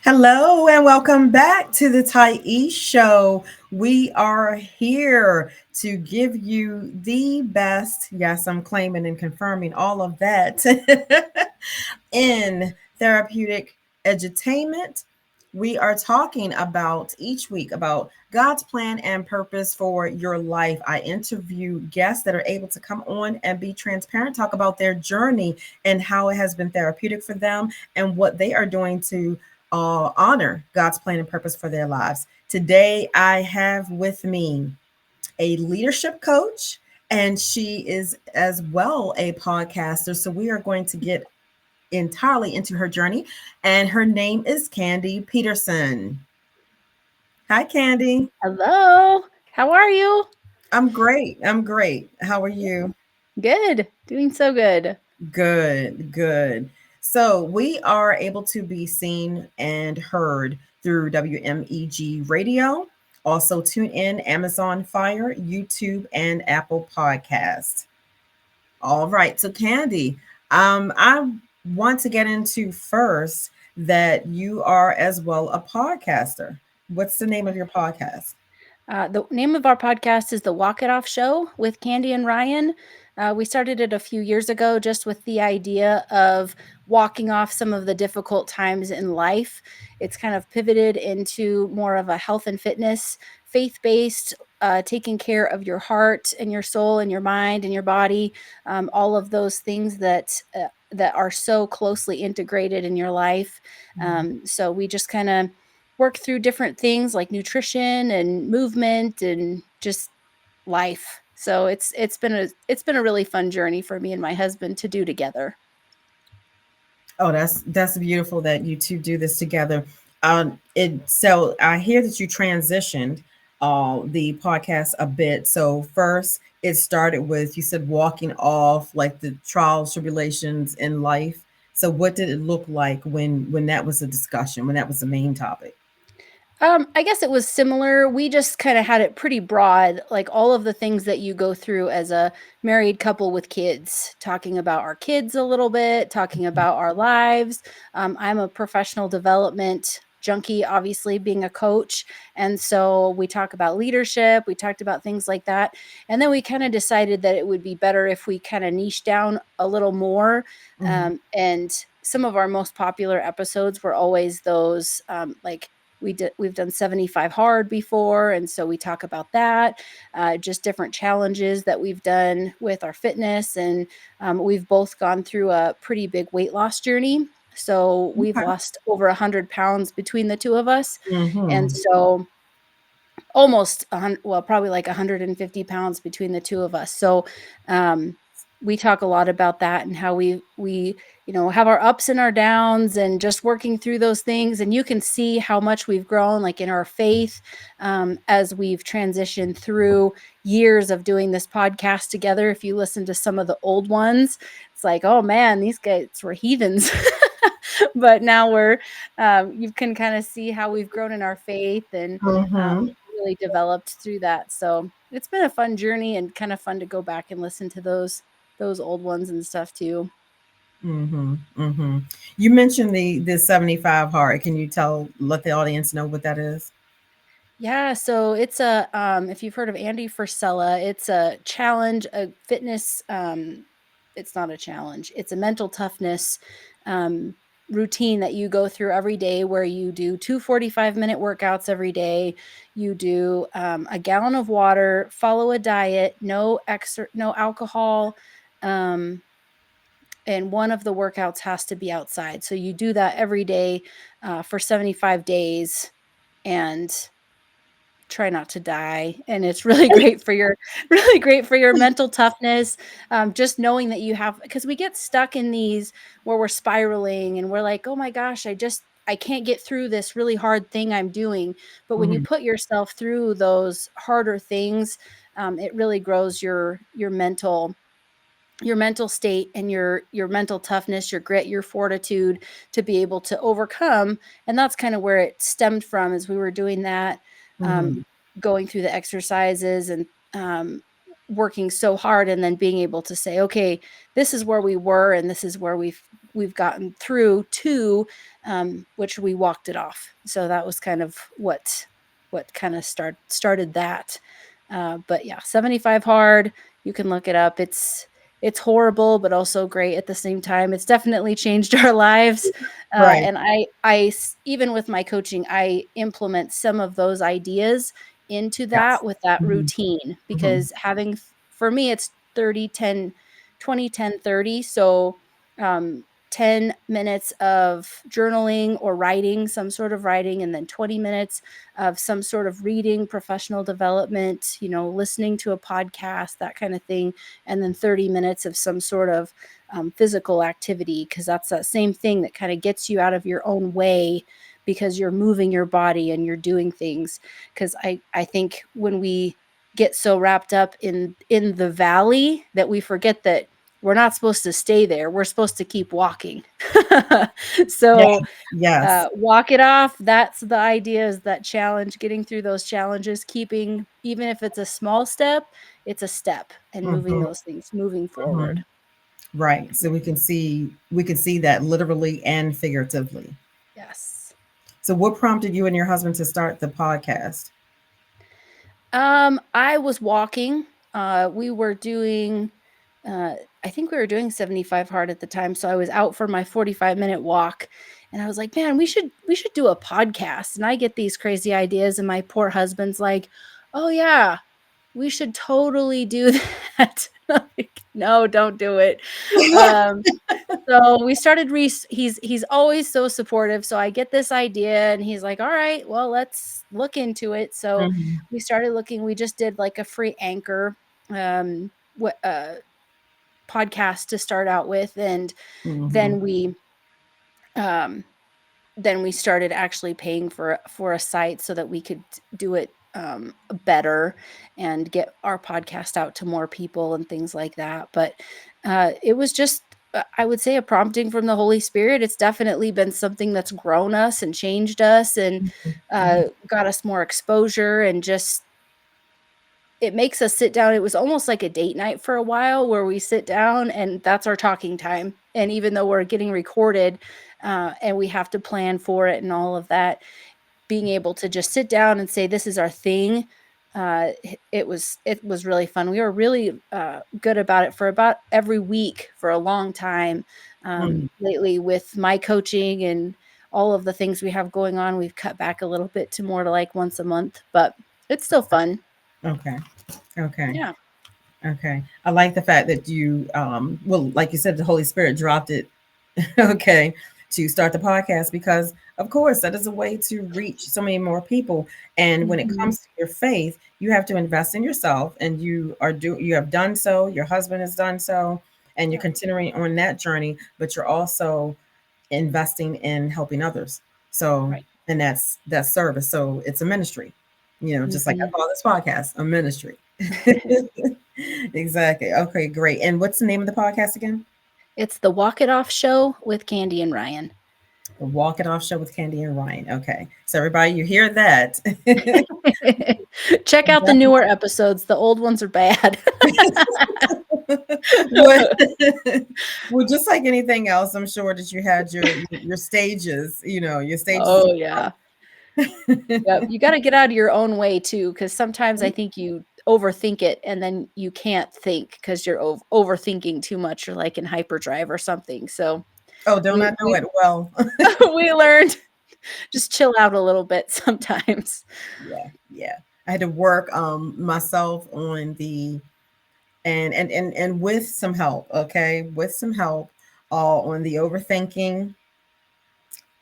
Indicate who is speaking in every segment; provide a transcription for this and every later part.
Speaker 1: Hello and welcome back to the Tyese Show. We are here to give you the best, yes, I'm claiming and confirming all of that, in therapeutic edutainment. We are talking about each week about God's plan and purpose for your life. I interview guests that are able to come on and be transparent, talk about their journey and how it has been therapeutic for them and what they are doing to honor God's plan and purpose for their lives. Today, I have with me a leadership coach, and she is as well a podcaster. So we are going to get entirely into her journey, and her name is Candy Peterson. Hi, Candy.
Speaker 2: Hello. How are you?
Speaker 1: I'm great. I'm great. How are you?
Speaker 2: Good. Doing so good.
Speaker 1: Good, good. So we are able to be seen and heard through WMEG radio. Also, tune in Amazon Fire, YouTube, and Apple Podcast. All right. So, Candy, I want to get into first that you are as well a podcaster. What's the name of your podcast?
Speaker 2: The name of our podcast is The Walk It Off Show with Candy and Ryan. We started it a few years ago just with the idea of walking off some of the difficult times in life. It's kind of pivoted into more of a health and fitness, faith based, taking care of your heart and your soul and your mind and your body, all of those things that are so closely integrated in your life. So we just kind of work through different things like nutrition and movement and just life. So it's been a really fun journey for me and my husband to do together.
Speaker 1: Oh, that's beautiful that you two do this together. So I hear that you transitioned the podcast a bit. So first, it started with you said walking off like the trials, tribulations in life. So what did it look like when that was a discussion, when that was the main topic?
Speaker 2: I guess it was similar. We just kind of had it pretty broad, like all of the things that you go through as a married couple with kids, talking about our kids a little bit, talking about our lives. I'm a professional development junkie, obviously, being a coach. And so we talk about leadership, we talked about things like that. And then we kind of decided that it would be better if we kind of niche down a little more.
Speaker 1: Mhm.
Speaker 2: And some of our most popular episodes were always those like, we've done 75 hard before, and so we talk about that, just different challenges that we've done with our fitness. And we've both gone through a pretty big weight loss journey, so we've
Speaker 1: Okay.
Speaker 2: lost over 100 pounds between the two of us. And
Speaker 1: Mm-hmm.
Speaker 2: so almost well, probably like 150 pounds between the two of us. So um, we talk a lot about that and how we have our ups and our downs and just working through those things. And you can see how much we've grown, like in our faith, as we've transitioned through years of doing this podcast together. If you listen to some of the old ones, it's like, oh man, these guys were heathens. But now you can kind of see how we've grown in our faith and
Speaker 1: Mm-hmm.
Speaker 2: really developed through that. So it's been a fun journey and kind of fun to go back and listen to those old ones and stuff too.
Speaker 1: Mm-hmm. Mm-hmm. You mentioned the 75 hard. Can you let the audience know what that is?
Speaker 2: Yeah, so it's if you've heard of Andy Frisella, it's a challenge, a fitness it's not a challenge. It's a mental toughness um routine that you go through every day where you do two 45-minute workouts every day. You do a gallon of water, follow a diet, no alcohol, um and one of the workouts has to be outside. So you do that every day for 75 days and try not to die. And it's really great for your really great for your mental toughness. Just knowing that you have, because we get stuck in these where we're spiraling and we're like, oh my gosh, I can't get through this really hard thing I'm doing. But when you
Speaker 1: Mhm.
Speaker 2: put yourself through those harder things, it really grows your mental state and your mental toughness, your grit, your fortitude to be able to overcome. And that's kind of where it stemmed from, as we were doing that,
Speaker 1: Mhm.
Speaker 2: um, going through the exercises and working so hard, and then being able to say, okay, this is where we were and this is where we've gotten through two, which we walked it off. So that was kind of what kind of started that. But yeah, 75 hard. You can look it up. It's horrible, but also great at the same time. It's definitely changed our lives.
Speaker 1: Right.
Speaker 2: And even with my coaching, I implement some of those ideas into
Speaker 1: Yes.
Speaker 2: that with that
Speaker 1: Mhm.
Speaker 2: routine,
Speaker 1: Mhm.
Speaker 2: because for me, it's 30, 10, 20, 10, 30. So, 10 minutes of journaling or writing, some sort of writing, and then 20 minutes of some sort of reading, professional development, listening to a podcast, that kind of thing. And then 30 minutes of some sort of physical activity, because that's that same thing that kind of gets you out of your own way, because you're moving your body and you're doing things. Because I think when we get so wrapped up in the valley that we forget that we're not supposed to stay there. We're supposed to keep walking.
Speaker 1: Yes.
Speaker 2: So
Speaker 1: Yes.
Speaker 2: walk it off. That's the idea, is that challenge, getting through those challenges, keeping, even if it's a small step, it's a step, and moving
Speaker 1: Mhm.
Speaker 2: those things, moving forward.
Speaker 1: Mhm. Right. So we can see that literally and figuratively.
Speaker 2: Yes.
Speaker 1: So what prompted you and your husband to start the podcast?
Speaker 2: I was walking. We were doing, uh, I think we were doing 75 hard at the time. So I was out for my 45-minute walk, and I was like, man, we should do a podcast. And I get these crazy ideas, and my poor husband's like, oh yeah, we should totally do that. Like, no, don't do it. Um, so we started he's always so supportive. So I get this idea, and he's like, "All right, well, let's look into it." So
Speaker 1: Mhm.
Speaker 2: we started looking. We just did like a free Anchor what podcast to start out with, and
Speaker 1: Mhm.
Speaker 2: then we um then we started actually paying for a site so that we could do it better and get our podcast out to more people and things like that. But it was just, I would say, a prompting from the Holy Spirit. It's definitely been something that's grown us and changed us, and
Speaker 1: Mhm.
Speaker 2: got us more exposure, and just, it makes us sit down. It was almost like a date night for a while, where we sit down and that's our talking time. And even though we're getting recorded, and we have to plan for it and all of that, being able to just sit down and say, this is our thing. It was really fun. We were really good about it for about every week for a long time.
Speaker 1: Mhm.
Speaker 2: Lately, with my coaching and all of the things we have going on, we've cut back a little bit to more to like once a month, but it's still fun.
Speaker 1: Okay. Okay.
Speaker 2: Yeah.
Speaker 1: Okay. I like the fact that you, well, like you said, the Holy Spirit dropped it, okay, to start the podcast because, of course, that is a way to reach so many more people. And when it
Speaker 2: Mhm.
Speaker 1: comes to your faith, you have to invest in yourself, and you have done so. Your husband has done so, and you're
Speaker 2: Yeah.
Speaker 1: continuing on that journey. But you're also investing in helping others. So,
Speaker 2: Right.
Speaker 1: and that's service. So it's a ministry, just like I
Speaker 2: Mhm.
Speaker 1: call this podcast a ministry. Exactly. Okay, great. And what's the name of the podcast again?
Speaker 2: It's the Walk It Off Show with Candy and Ryan.
Speaker 1: The Walk It Off Show with Candy and Ryan. Okay. So everybody, you hear that.
Speaker 2: Check out the newer episodes. The old ones are bad.
Speaker 1: Well, well, just like anything else, I'm sure that you had your stages, your stages
Speaker 2: Oh,
Speaker 1: of
Speaker 2: yeah.
Speaker 1: growth.
Speaker 2: Yep, you gotta get out of your own way too, because sometimes I think you overthink it, and then you can't think because you're overthinking too much, or like in hyperdrive or something. So
Speaker 1: Oh, don't I
Speaker 2: we
Speaker 1: know
Speaker 2: we
Speaker 1: it well?
Speaker 2: we learned, just chill out a little bit sometimes.
Speaker 1: Yeah, yeah. I had to work myself on the and with some help, okay, with some help, on the overthinking.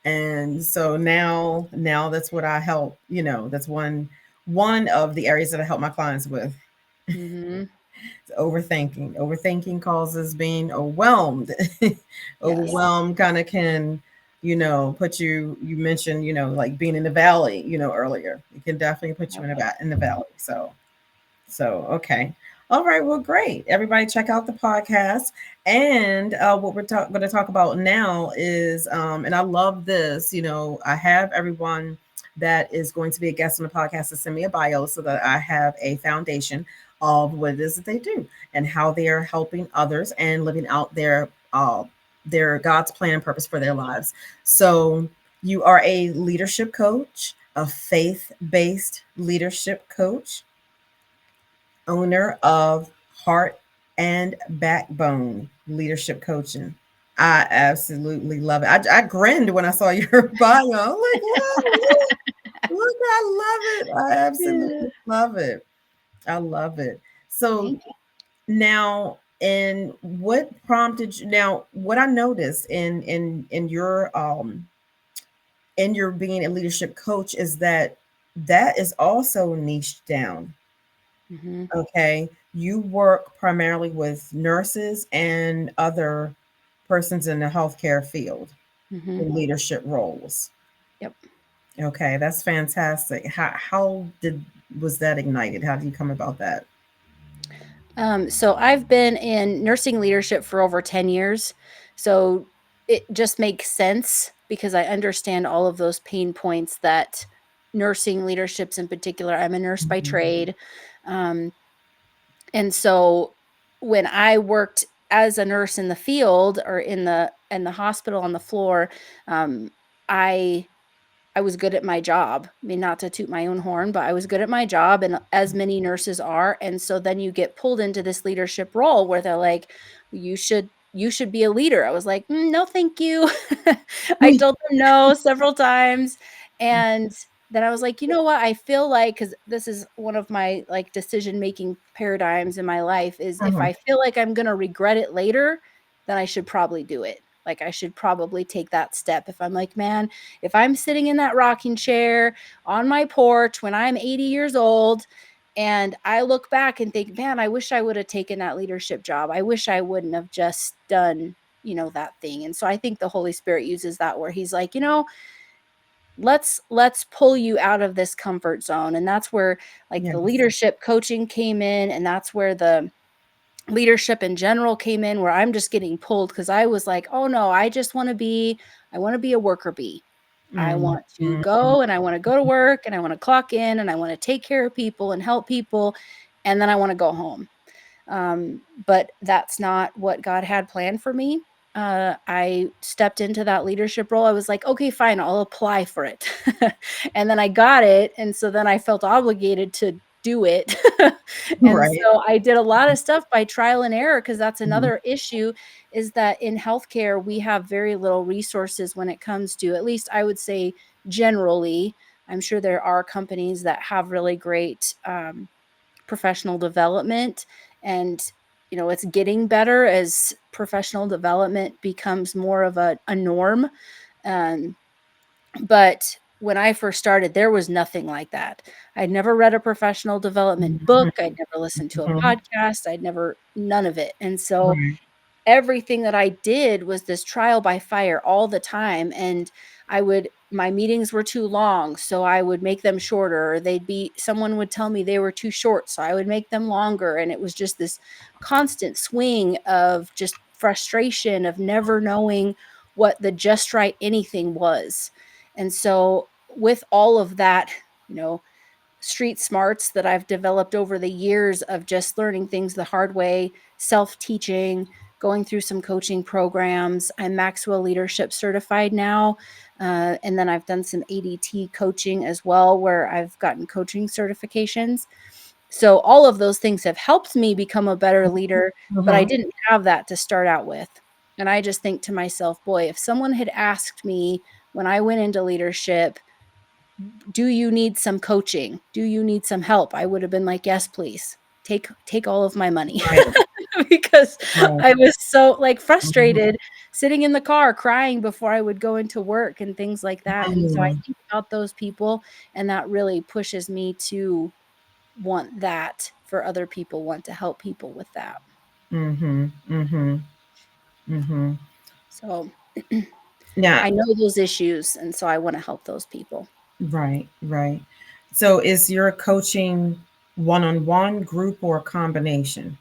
Speaker 1: And so now that's what I help. That's one of the areas that I help my clients with.
Speaker 2: Mhm.
Speaker 1: Overthinking causes being overwhelmed.
Speaker 2: Yes.
Speaker 1: Overwhelmed kind of can, put you mentioned, like being in the valley, earlier. It can definitely put you
Speaker 2: Yep.
Speaker 1: in the valley. So okay. All right, well, great. Everybody check out the podcast. And what we're going to talk about now is, and I love this, I have everyone that is going to be a guest on the podcast to send me a bio so that I have a foundation of what it is that they do and how they are helping others and living out their their God's plan and purpose for their lives. So you are a leadership coach, a faith-based leadership coach, owner of Heart and Backbone Leadership Coaching. I absolutely love it. I grinned when I saw your bio. I'm like, wow, look, I love it. I
Speaker 2: Yeah.
Speaker 1: absolutely love it. I love it. So
Speaker 2: Thank you.
Speaker 1: now, and what prompted you? Now, what I noticed in your being a leadership coach is that that is also niched down.
Speaker 2: Hmm.
Speaker 1: Okay, you work primarily with nurses and other persons in the healthcare field
Speaker 2: Hmm.
Speaker 1: in leadership roles.
Speaker 2: Yep.
Speaker 1: Okay, that's fantastic. How did was that ignited? How did you come about that?
Speaker 2: So I've been in nursing leadership for over 10 years. So it just makes sense because I understand all of those pain points that nursing leaderships in particular. I'm a nurse by
Speaker 1: Mhm,
Speaker 2: trade. Um, and so when I worked as a nurse in the field or in the hospital on the floor, um, I I was good at my job. I mean, not to toot my own horn, but I was good at my job, and as many nurses are. And so then you get pulled into this leadership role where they're like, you should be a leader. I was like, no, thank you. I told them no several times. And then I was like, you know what? I feel like, because this is one of my like decision making paradigms in my life, is if
Speaker 1: mhm.
Speaker 2: I feel like I'm gonna regret it later, then I should probably do it. Like I should probably take that step. If I'm like, man, if I'm sitting in that rocking chair on my porch when I'm 80 years old and I look back and think, man, I wish I would have taken that leadership job. I wish I wouldn't have just done, that thing. And so I think the Holy Spirit uses that where he's like, let's pull you out of this comfort zone. And that's where like the
Speaker 1: Yes.
Speaker 2: leadership coaching came in, and that's where the leadership in general came in, where I'm just getting pulled because I was like, oh no, I want to be a worker bee. I
Speaker 1: Mm,
Speaker 2: want to
Speaker 1: mm,
Speaker 2: go and I want to go to work and I want to clock in and I want to take care of people and help people. And then I want to go home. But that's not what God had planned for me. I stepped into that leadership role. I was like, okay, fine, I'll apply for it. And then I got it. And so then I felt obligated to do it. And
Speaker 1: right.
Speaker 2: so I did a lot of stuff by trial and error because that's
Speaker 1: Mhm,
Speaker 2: another issue is that in healthcare, we have very little resources when it comes to, at least I would say generally, I'm sure there are companies that have really great professional development, and it's getting better as professional development becomes more of a norm. um, but when I first started, there was nothing like that. I'd never read a professional development book,
Speaker 1: mhm,
Speaker 2: I'd never listened to a
Speaker 1: mhm.
Speaker 2: podcast, I'd never none of it. And so
Speaker 1: Right.
Speaker 2: everything that I did was this trial by fire all the time. And my meetings were too long, so I would make them shorter, or someone would tell me they were too short, so I would make them longer. And it was just this constant swing of just frustration of never knowing what the just right anything was. And so with all of that, you know, street smarts that I've developed over the years of just learning things the hard way, self teaching, going through some coaching programs. I'm Maxwell Leadership certified now. And then I've done some ADT coaching as well, where I've gotten coaching certifications. So all of those things have helped me become a better leader, but I
Speaker 1: Mhm.
Speaker 2: didn't have that to start out with. And I just think to myself, boy, if someone had asked me when I went into leadership, do you need some coaching? Do you need some help? I would have been like, yes, please. Take all of my money.
Speaker 1: Right.
Speaker 2: Because
Speaker 1: Right.
Speaker 2: I was so like
Speaker 1: Mhm.
Speaker 2: frustrated sitting in the car crying before I would go into work and things like that. And so I
Speaker 1: Mm,
Speaker 2: think about those people, and that really pushes me to want that for other people, want to help people with that.
Speaker 1: mhm, mhm, mhm.
Speaker 2: So
Speaker 1: Yeah,
Speaker 2: I know those issues, and so I want to help those people.
Speaker 1: right, right. So is your coaching one-on-one, group, or a combination?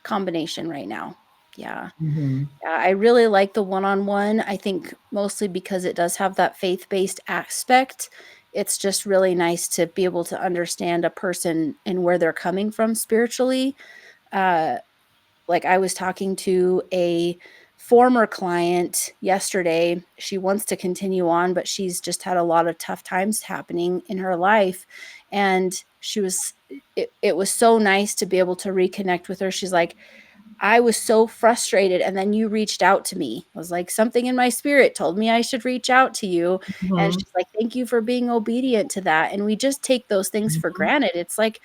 Speaker 2: Combination right now. Yeah.
Speaker 1: Mhm,
Speaker 2: Yeah, I really like the one-on-one. I think mostly because it does have that faith-based aspect. It's just really nice to be able to understand a person and where they're coming from spiritually. Uh, like I was talking to a former client yesterday, she wants to continue on, but she's just had a lot of tough times happening in her life. And it was so nice to be able to reconnect with her. She's like, I was so frustrated. And then you reached out to me. I was like, something in my spirit told me I should reach out to you. And
Speaker 1: Mhm.
Speaker 2: she's like, thank you for being obedient to that. And we just take those things for
Speaker 1: Mhm.
Speaker 2: granted. It's like,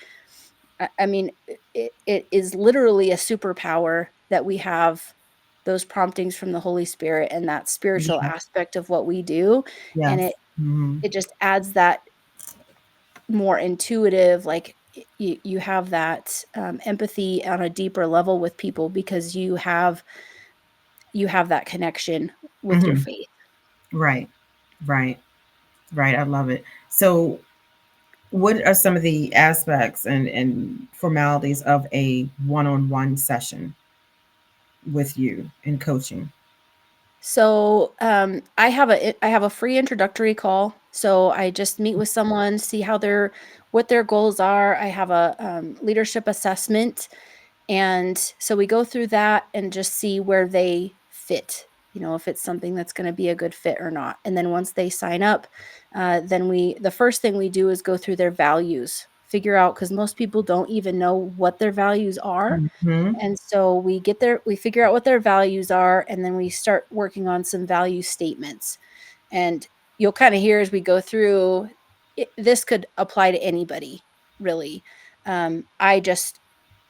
Speaker 2: I mean, it is literally a superpower that we have those promptings from the Holy Spirit and that spiritual
Speaker 1: Yeah.
Speaker 2: aspect of what we do. And
Speaker 1: Yes. Mhm.
Speaker 2: it just adds that more intuitive, like you have that empathy on a deeper level with people because you have that connection with your
Speaker 1: Mhm.
Speaker 2: faith.
Speaker 1: Right. Right. Right. I love it. So, what are some of the aspects and formalities of a one-on-one session with you in coaching?
Speaker 2: So I have a free introductory call. So I just meet with someone, see how their what their goals are. I have a leadership assessment, and so we go through that and just see where they fit. You know, if it's something that's going to be a good fit or not. And then once they sign up, then the first thing we do is go through their values, figure out because most people don't even know what their values are.
Speaker 1: Mhm.
Speaker 2: And so we figure out what their values are, and then we start working on some value statements. And you'll kind of hear as we go through, this could apply to anybody, really. I just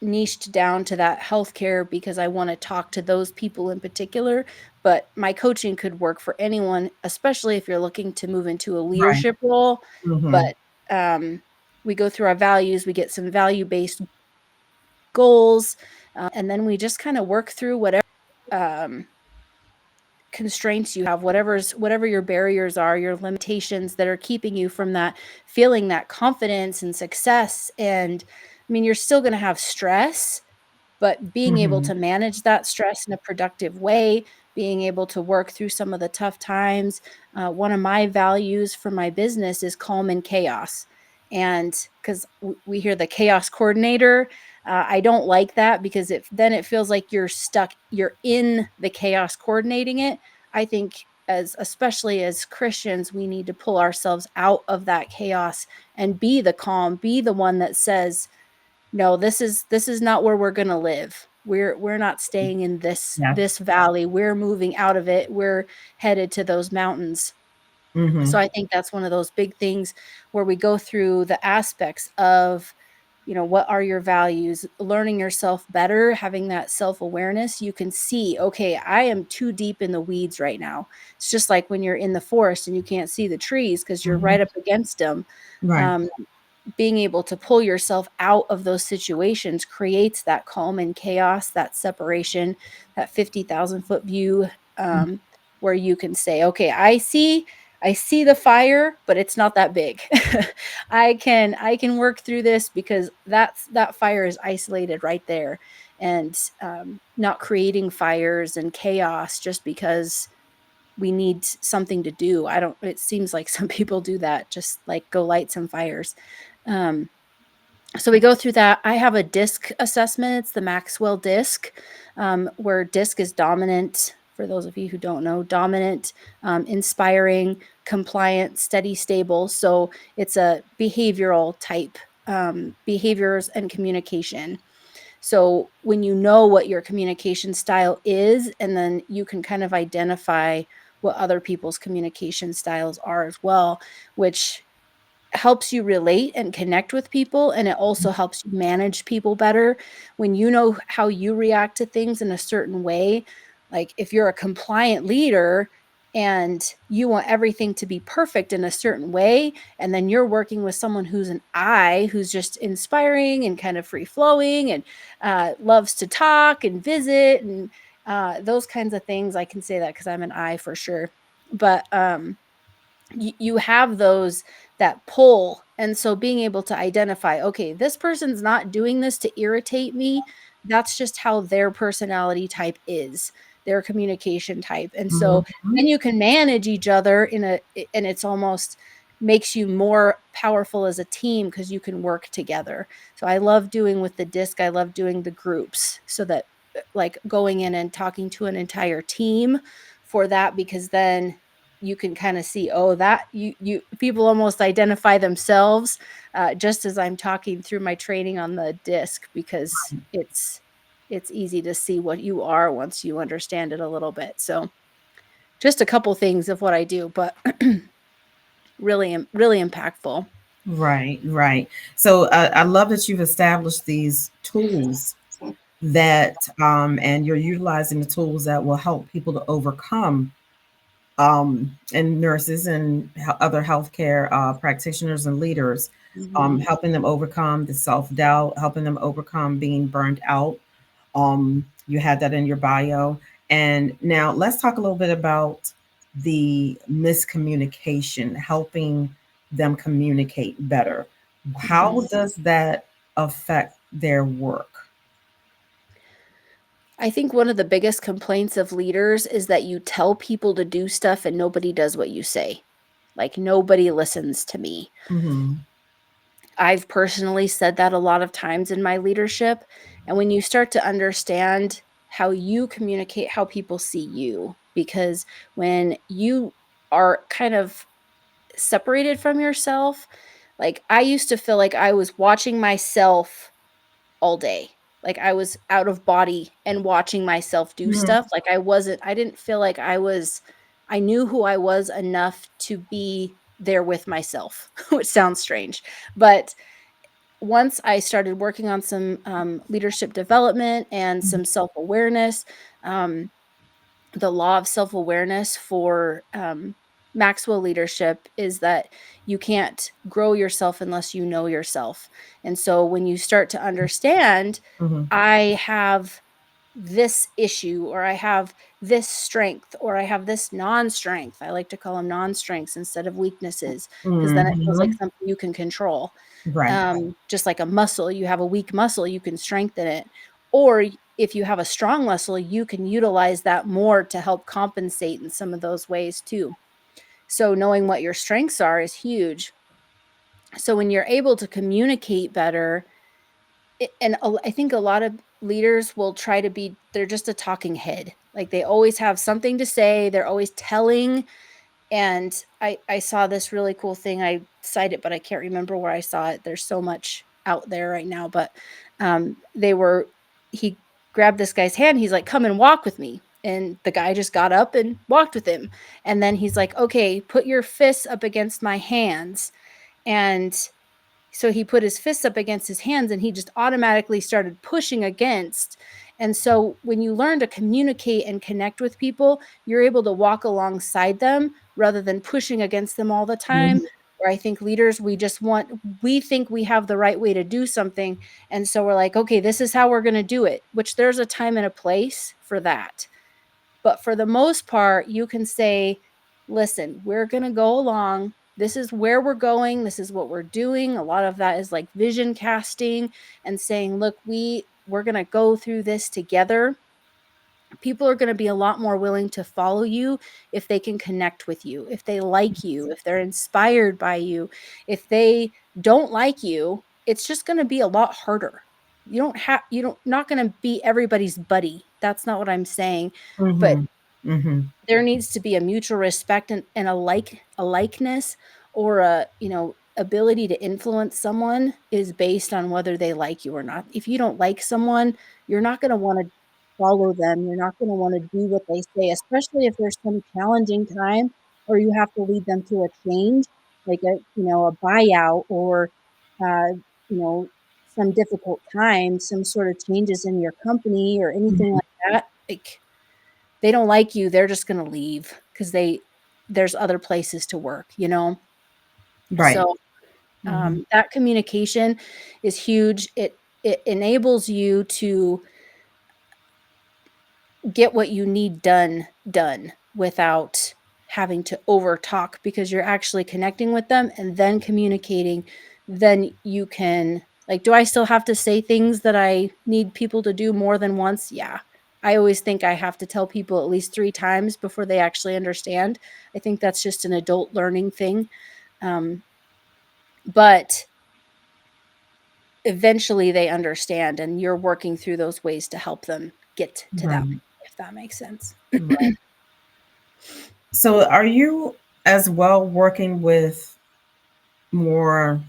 Speaker 2: niched down to that healthcare because I want to talk to those people in particular. But my coaching could work for anyone, especially if you're looking to move into a
Speaker 1: Right.
Speaker 2: leadership role.
Speaker 1: Mhm.
Speaker 2: But we go through our values, we get some value based goals, and then we just kind of work through whatever um, constraints you have, whatever your barriers are, your limitations that are keeping you from that feeling that confidence and success. And I mean, you're still going to have stress, but being able
Speaker 1: Mhm.
Speaker 2: to manage that stress in a productive way, being able to work through some of the tough times. One of my values for my business is calm and chaos. And because we hear the chaos coordinator, I don't like that because then it feels like you're stuck, you're in the chaos coordinating it. I think especially as Christians, we need to pull ourselves out of that chaos and be the calm, be the one that says, no, this is not where we're gonna live. We're not staying in
Speaker 1: Yes.
Speaker 2: this valley. We're moving out of it. We're headed to those mountains. So
Speaker 1: Mhm.
Speaker 2: I think that's one of those big things where we go through the aspects of, what are your values, learning yourself better, having that self-awareness. You can see, okay, I am too deep in the weeds right now. It's just like when you're in the forest and you can't see the trees because you're
Speaker 1: Mhm.
Speaker 2: right up against them.
Speaker 1: Right.
Speaker 2: Um, Being able to pull yourself out of those situations creates that calm and chaos, that separation, that 50,000-foot view, where you can say, okay, I see the fire, but it's not that big. I can work through this because that fire is isolated right there, and not creating fires and chaos just because we need something to do. I don't. It seems like some people do that, just like go light some fires. Um, so we go through that. I have a DISC assessment. It's the Maxwell DISC, where DISC is dominant. For those of you who don't know, dominant, inspiring, compliant, steady, stable. So it's a behavioral type, behaviors and communication. So when you know what your communication style is, and then you can kind of identify what other people's communication styles are as well, which helps you relate and connect with people, and it also helps you manage people better when you know how you react to things in a certain way. Like if you're a compliant leader and you want everything to be perfect in a certain way, and then you're working with someone who's an I, who's just inspiring and kind of free flowing and loves to talk and visit and those kinds of things. I can say that because I'm an I for sure. But you have those that pull, and so being able to identify, okay, this person's not doing this to irritate me, that's just how their personality type is, their communication type. And so
Speaker 1: Mhm.
Speaker 2: then you can manage each other and it's almost makes you more powerful as a team because you can work together. So I love doing with the disc, I love doing the groups so that like going in and talking to an entire team for that, because then you can kind of see, oh, that you people almost identify themselves, just as I'm talking through my training on the disc, because it's easy to see what you are once you understand it a little bit. So just a couple things of what I do, but really impactful.
Speaker 1: Right, right. So I love that you've established these tools that, and you're utilizing the tools that will help people to overcome, and nurses and other healthcare practitioners and leaders,
Speaker 2: Mhm.
Speaker 1: helping them overcome the self doubt, helping them overcome being burned out. You had that in your bio. And now let's talk a little bit about the miscommunication, helping them communicate better. How
Speaker 2: Mhm.
Speaker 1: does that affect their work?
Speaker 2: I think one of the biggest complaints of leaders is that you tell people to do stuff and nobody does what you say. Like, nobody listens to me.
Speaker 1: Mm-hmm.
Speaker 2: I've personally said that a lot of times in my leadership. And when you start to understand how you communicate, how people see you, because when you are kind of separated from yourself, like I used to feel like I was watching myself all day. Like I was out of body and watching myself do
Speaker 1: Mm-hmm.
Speaker 2: stuff. Like I didn't feel like I knew who I was enough to be there with myself, which sounds strange. But once I started working on some leadership development and some self awareness, um, the law of self awareness for Maxwell leadership is that you can't grow yourself unless you know yourself. And so when you start to understand,
Speaker 1: Mm-hmm.
Speaker 2: I have this issue, or I have this strength, or I have this non strength. I like to call them non strengths instead of weaknesses, because then it feels like
Speaker 1: Mm-hmm.
Speaker 2: something you can control.
Speaker 1: Right.
Speaker 2: Just like a muscle, you have a weak muscle, you can strengthen it. Or if you have a strong muscle, you can utilize that more to help compensate in some of those ways too. So knowing what your strengths are is huge. So when you're able to communicate better, I think a lot of leaders will try to be, they're just a talking head. Like they always have something to say, they're always telling. And I saw this really cool thing. I cite it, but I can't remember where I saw it. There's so much out there right now, but he grabbed this guy's hand. He's like, "Come and walk with me." And the guy just got up and walked with him. And then he's like, "Okay, put your fists up against my hands." And so he put his fists up against his hands and he just automatically started pushing against. And so when you learn to communicate and connect with people, you're able to walk alongside them rather than pushing against them all the time.
Speaker 1: Mhm.
Speaker 2: Where I think leaders, we think we have the right way to do something. And so we're like, okay, this is how we're going to do it, which there's a time and a place for that. But for the most part, you can say, listen, we're going to go along. This is where we're going. This is what we're doing. A lot of that is like vision casting and saying, look, we're going to go through this together. People are going to be a lot more willing to follow you if they can connect with you, if they like you, if they're inspired by you. If they don't like you, it's just going to be a lot harder. You don't not going to be everybody's buddy. That's not what I'm saying. But
Speaker 1: Mhm. Mhm.
Speaker 2: there needs to be a mutual respect and a likeness, or a, ability to influence someone is based on whether they like you or not. If you don't like someone, you're not going to want to follow them. You're not going to want to do what they say, especially if there's some challenging time or you have to lead them to a change, like a buyout, or uh, you know, some difficult time, some sort of changes in your company or anything
Speaker 1: Mhm.
Speaker 2: like that. Like, they don't like you, they're just gonna leave because there's other places to work, you know?
Speaker 1: Right.
Speaker 2: So,
Speaker 1: Mhm.
Speaker 2: that communication is huge. It enables you to get what you need done without having to over talk, because you're actually connecting with them and then communicating. Then you can, like, do I still have to say things that I need people to do more than once? Yeah. I always think I have to tell people at least 3 times before they actually understand. I think that's just an adult learning thing. Um, but eventually they understand, and you're working through those ways to help them get to that
Speaker 1: Right.
Speaker 2: point, if that makes sense.
Speaker 1: Right. So are you as well working with more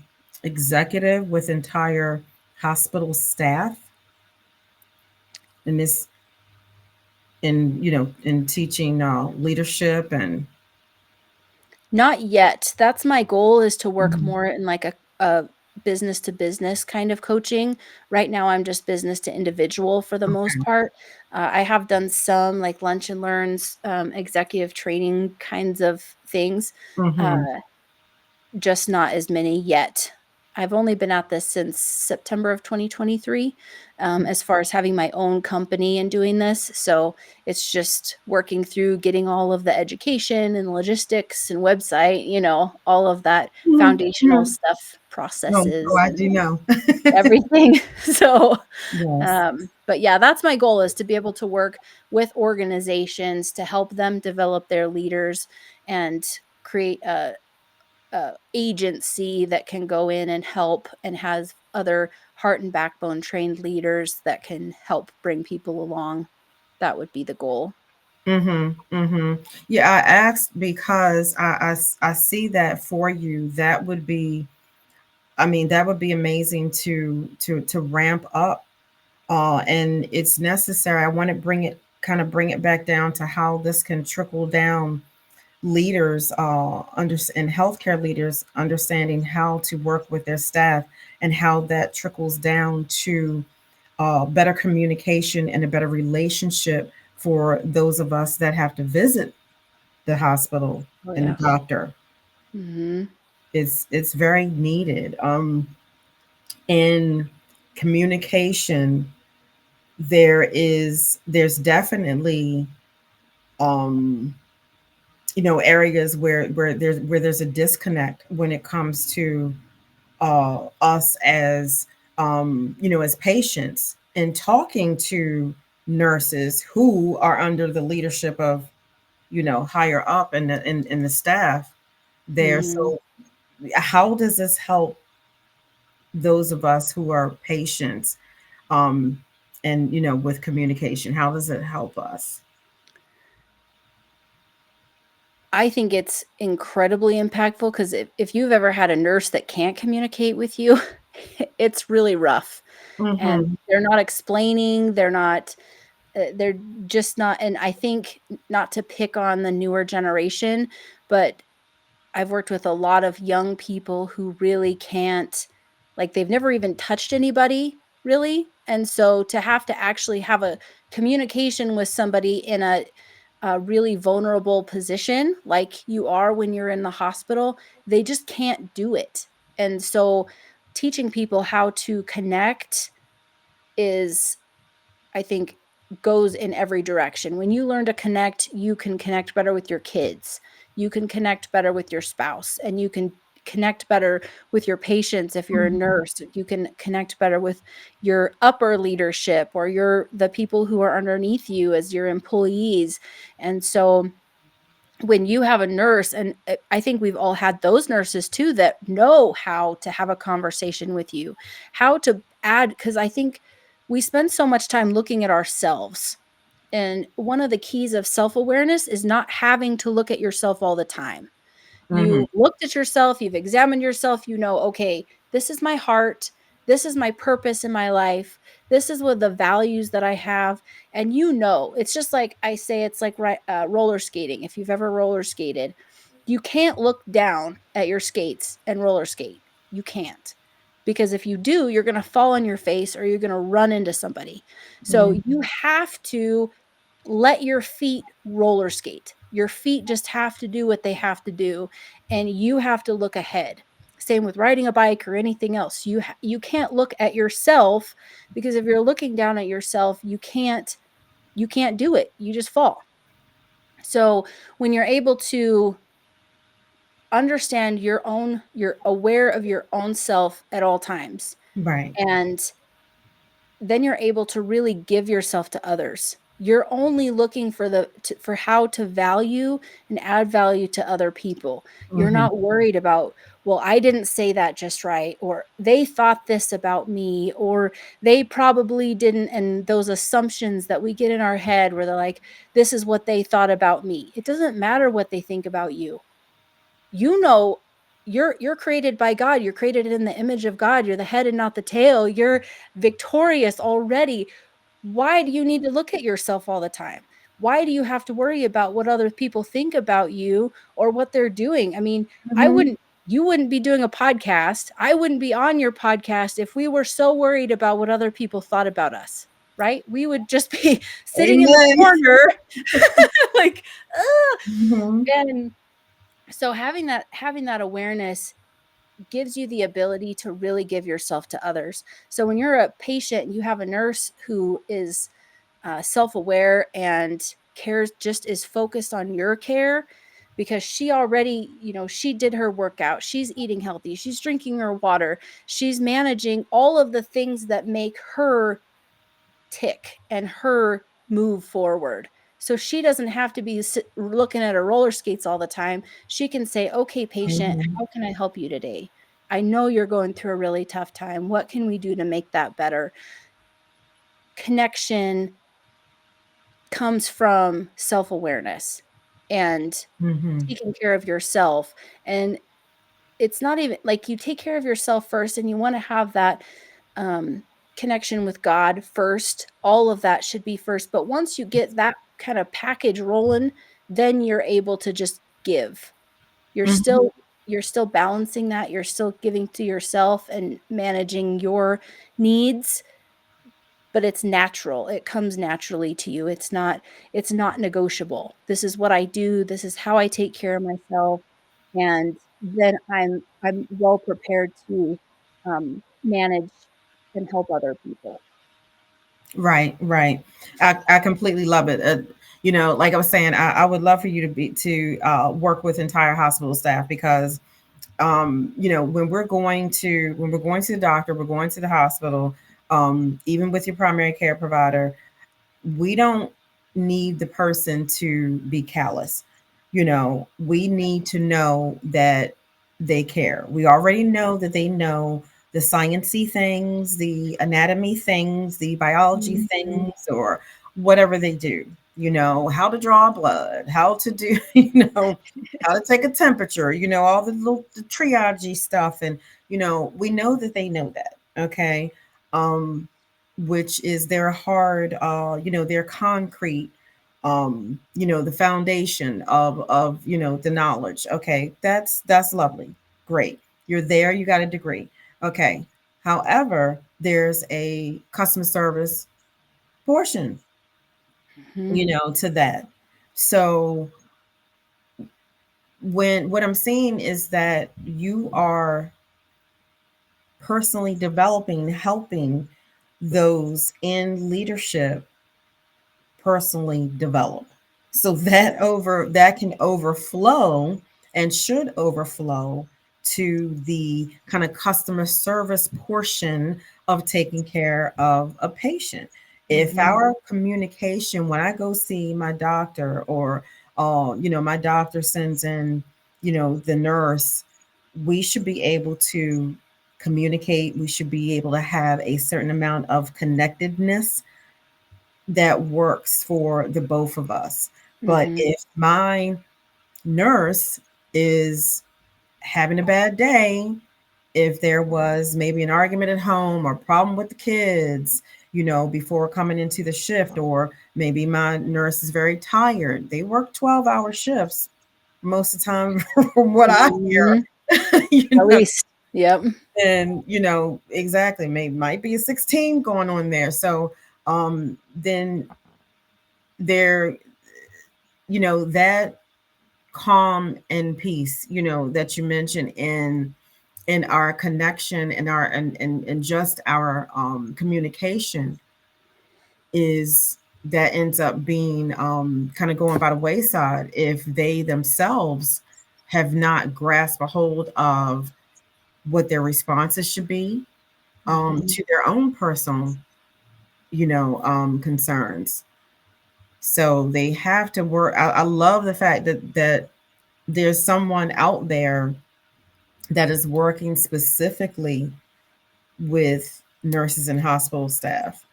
Speaker 1: executive with entire hospital staff in this in in teaching leadership and
Speaker 2: Not yet. That's my goal, is to work
Speaker 1: Mhm.
Speaker 2: more in like a business to business kind of coaching. Right now, I'm just business to individual for the most
Speaker 1: Okay.
Speaker 2: part. I have done some like lunch and learns, executive training kinds of things. Uh,
Speaker 1: Mhm.
Speaker 2: just not as many yet. I've only been at this since September of 2023, as far as having my own company and doing this. So it's just working through getting all of the education and logistics and website, all of that
Speaker 1: Mhm.
Speaker 2: foundational
Speaker 1: Mhm.
Speaker 2: stuff,
Speaker 1: Oh,
Speaker 2: processes
Speaker 1: I
Speaker 2: and
Speaker 1: do know.
Speaker 2: everything. So,
Speaker 1: Yes.
Speaker 2: but yeah, that's my goal, is to be able to work with organizations to help them develop their leaders and create a agency that can go in and help, and has other heart and backbone trained leaders that can help bring people along. That would be the goal.
Speaker 1: Mhm. Mhm. Yeah, I asked because I see that for you. That would be, I mean, that would be amazing to ramp up. And it's necessary. I want to bring it back down to how this can trickle down leaders and healthcare leaders understanding how to work with their staff and how that trickles down to better communication and a better relationship for those of us that have to visit the hospital
Speaker 2: Oh,
Speaker 1: and the
Speaker 2: yeah.
Speaker 1: doctor.
Speaker 2: Mhm.
Speaker 1: It's very needed. In communication, there's definitely um areas where there's a disconnect when it comes to us as as patients and talking to nurses who are under the leadership of higher up in the staff there.
Speaker 2: Mhm.
Speaker 1: So how does this help those of us who are patients, um and with communication, how does it help us?
Speaker 2: I think it's incredibly impactful, because if you've ever had a nurse that can't communicate with you, it's really rough, and
Speaker 1: Mm-hmm.
Speaker 2: they're not explaining, they're just not. And I think, not to pick on the newer generation, but I've worked with a lot of young people who really can't, like, they've never even touched anybody, really, and so to have to actually have a communication with somebody in a really vulnerable position, like you are when you're in the hospital, they just can't do it, and so teaching people how to connect is, I think, goes in every direction. When you learn to connect, you can connect better with your kids. You can connect better with your spouse, and you can connect better with your patients if you're a
Speaker 1: Mm-hmm.
Speaker 2: nurse. You can connect better with your upper leadership, or the people who are underneath you as your employees. And so when you have a nurse, and I think we've all had those nurses too that know how to have a conversation with you, how to add, because I think we spend so much time looking at ourselves. And one of the keys of self awareness is not having to look at yourself all the time.
Speaker 1: Mm-hmm.
Speaker 2: You've looked at yourself, you've examined yourself, okay, this is my heart, this is my purpose in my life, this is what the values that I have. And it's just like I say, it's like roller skating. If you've ever roller skated, you can't look down at your skates and roller skate. You can't. Because if you do, you're going to fall on your face, or you're going to run into somebody. So you have to let your feet roller skate. Your feet just have to do what they have to do, and you have to look ahead. Same with riding a bike or anything else. You can't look at yourself, because if you're looking down at yourself, you can't do it. You just fall. So when you're able to understand you're aware of your own self at all times,
Speaker 1: Right.
Speaker 2: and then you're able to really give yourself to others. You're only looking for for how to value and add value to other people. You're
Speaker 1: Mm-hmm.
Speaker 2: not worried about, well, I didn't say that just right, or they thought this about me, or they probably didn't. And those assumptions that we get in our head where they're like, this is what they thought about me. It doesn't matter what they think about you. You know, you're created by God. You're created in the image of God. You're the head and not the tail. You're victorious already. Why do you need to look at yourself all the time? Why do you have to worry about what other people think about you or what they're doing? I mean, I
Speaker 1: Mm-hmm.
Speaker 2: wouldn't you wouldn't be doing a podcast. I wouldn't be on your podcast if we were so worried about what other people thought about us, right? We would just be sitting in the
Speaker 1: Amen.
Speaker 2: corner like, ugh.
Speaker 1: Mm-hmm.
Speaker 2: And so having that awareness gives you the ability to really give yourself to others. So when you're a patient and you have a nurse who is self-aware and cares, just is focused on your care, because she already, she did her workout, she's eating healthy, she's drinking her water, she's managing all of the things that make her tick and her move forward. So she doesn't have to be looking at her roller skates all the time. She can say, okay, patient,
Speaker 1: Mm-hmm.
Speaker 2: how can I help you today? I know you're going through a really tough time. What can we do to make that better? Connection comes from self-awareness and
Speaker 1: Mm-hmm.
Speaker 2: taking care of yourself. And it's not even like, you take care of yourself first and you want to have that um, connection with God first. All of that should be first. But once you get that kind of package rolling, then you're able to just give. You're
Speaker 1: Mm-hmm.
Speaker 2: still you're still balancing that. You're still giving to yourself and managing your needs, but it's natural. It comes naturally to you. It's not negotiable. This is what I do. This is how I take care of myself. And then I'm well prepared to manage and help other people.
Speaker 1: Right, right. I completely love it. Like I was saying, I would love for you to work with entire hospital staff because when we're going to the doctor, we're going to the hospital, even with your primary care provider, we don't need the person to be callous. We need to know that they care. We already know that they know the sciencey things, the anatomy things, the biology
Speaker 2: Mhm,
Speaker 1: things, or whatever they do. How to draw blood, how to do, how to take a temperature, all the triage stuff. And, we know that they know that. Okay. Um, which is their hard, their concrete, the foundation of the knowledge. Okay, that's lovely, great. You're there. You got a degree. Okay. However, there's a customer service portion,
Speaker 2: mhm,
Speaker 1: to that. So when what I'm seeing is that you are personally developing, helping those in leadership personally develop. So that can overflow and should overflow to the kind of customer service portion of taking care of a patient. If
Speaker 2: mhm,
Speaker 1: our communication, when I go see my doctor, or my doctor sends in, the nurse, we should be able to communicate. We should be able to have a certain amount of connectedness that works for the both of us. But
Speaker 2: mhm,
Speaker 1: if my nurse is having a bad day, if there was maybe an argument at home or problem with the kids, before coming into the shift, or maybe my nurse is very tired, they work 12-hour shifts most of the time, from what I
Speaker 2: mhm.
Speaker 1: hear,
Speaker 2: At least. Yep.
Speaker 1: and exactly, maybe might be a 16 going on there. So then there, that calm and peace, that you mentioned in our connection and our and just our communication, is that ends up being kind of going by the wayside if they themselves have not grasped a hold of what their responses should be
Speaker 2: Mhm,
Speaker 1: to their own personal concerns. So they have to work. I love the fact that there's someone out there that is working specifically with nurses and hospital staff.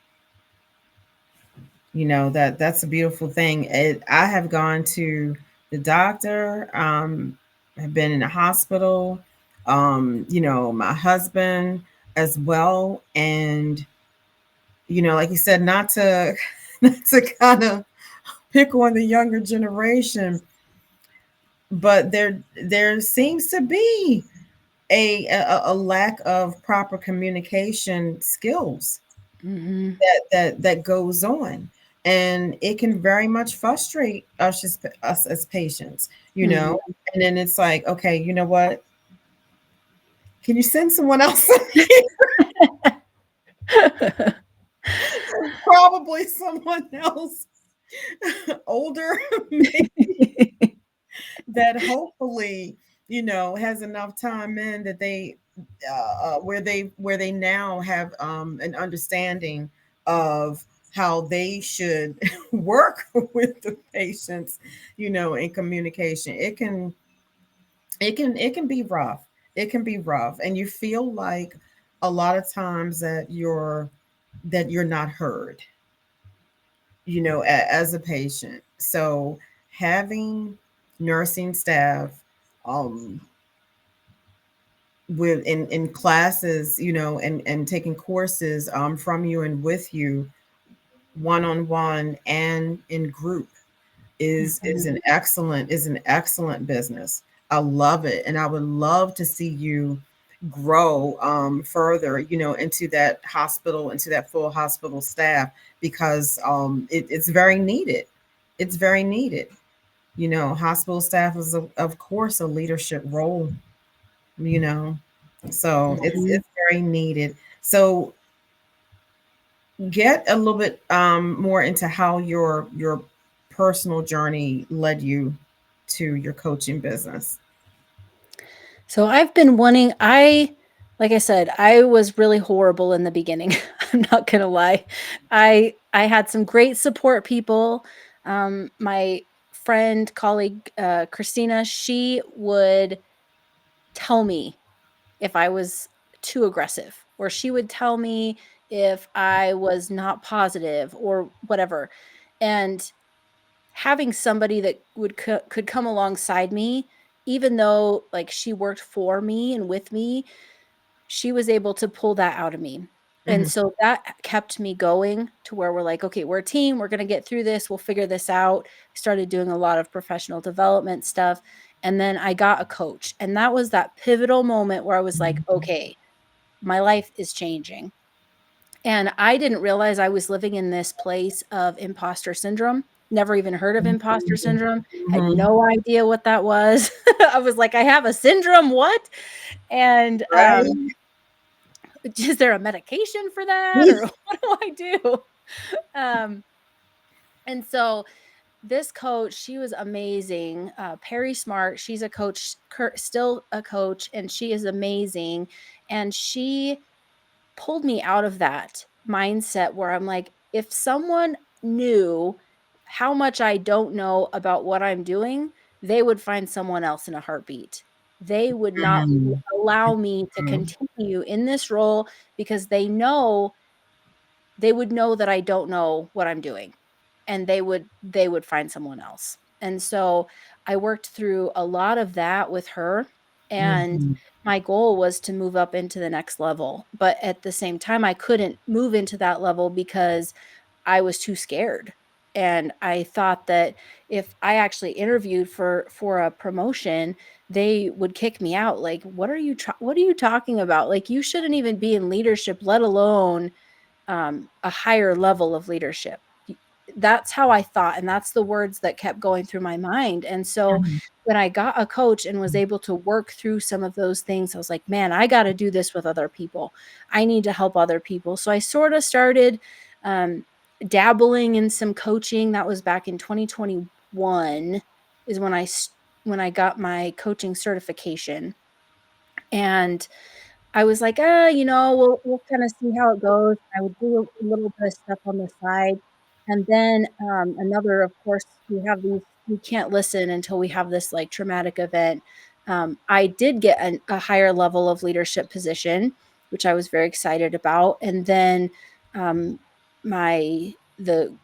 Speaker 1: You know, that's a beautiful thing. I have gone to the doctor, have been in the hospital, you know, my husband as well. And, you know, like you said, not to not to kind of pick on the younger generation, but there seems to be a lack of proper communication skills
Speaker 2: Mhm.
Speaker 1: that goes on, and it can very much frustrate us as patients, you know.
Speaker 2: Mhm.
Speaker 1: And then it's like, okay, you know what, can you send someone else? Probably someone else older, that hopefully, you know, has enough time in that they where they now have an understanding of how they should work with the patients, you know, in communication. It can be rough. It can be rough, and you feel like a lot of times that you're not heard, you know, as a patient. So having nursing staff um with in classes, you know, and taking courses from you and with you, one on one and in group, is
Speaker 2: Mhm.
Speaker 1: an excellent business. I love it, and I would love to see you grow further, you know, into that hospital, into that full hospital staff, because it's very needed. It's very needed. You know, hospital staff is of course a leadership role, you know. So
Speaker 2: Mhm.
Speaker 1: it's very needed. So get a little bit more into how your personal journey led you to your coaching business.
Speaker 2: So I've been wanting like I said, I was really horrible in the beginning. I'm not gonna lie. I had some great support people. My friend, colleague, Christina, she would tell me if I was too aggressive, or she would tell me if I was not positive or whatever. And having somebody that could come alongside me, even though, like, she worked for me and with me, she was able to pull that out of me. And
Speaker 1: Mhm.
Speaker 2: so that kept me going to where we're like, "Okay, we're a team, we're gonna get through this, we'll figure this out." Started doing a lot of professional development stuff, and then I got a coach, and that was that pivotal moment where I was like,
Speaker 1: Mhm.
Speaker 2: "Okay, my life is changing." And I didn't realize I was living in this place of imposter syndrome. Never even heard of imposter syndrome. Had
Speaker 1: Mhm.
Speaker 2: no idea what that was. I was like, "I have a syndrome, what?" And,
Speaker 1: Right.
Speaker 2: is there a medication for that, or what do I do? Um, and so this coach, she was amazing. Perry Smart, she's a coach, still a coach, and she is amazing. And she pulled me out of that mindset where I'm like, if someone knew how much I don't know about what I'm doing, they would find someone else in a heartbeat. They would not
Speaker 1: Mhm.
Speaker 2: allow me to
Speaker 1: Mhm.
Speaker 2: continue in this role because they would know that I don't know what I'm doing, and they would find someone else. And so I worked through a lot of that with her, and
Speaker 1: Mhm.
Speaker 2: my goal was to move up into the next level, but at the same time I couldn't move into that level because I was too scared. And I thought that if I actually interviewed for a promotion, they would kick me out. Like, what are you talking about? Like, you shouldn't even be in leadership, let alone a higher level of leadership. That's how I thought, and that's the words that kept going through my mind. And so
Speaker 1: Mhm.
Speaker 2: when I got a coach and was able to work through some of those things, I was like, man, I got to do this with other people. I need to help other people. So I sort of started um, dabbling in some coaching. That was back in 2021 is when I got my coaching certification. And I was like, we'll kinda see how it goes." I would do a little bit of stuff on the side. And then another, of course, we can't listen until we have this like traumatic event. I did get a higher level of leadership position, which I was very excited about. And then um, the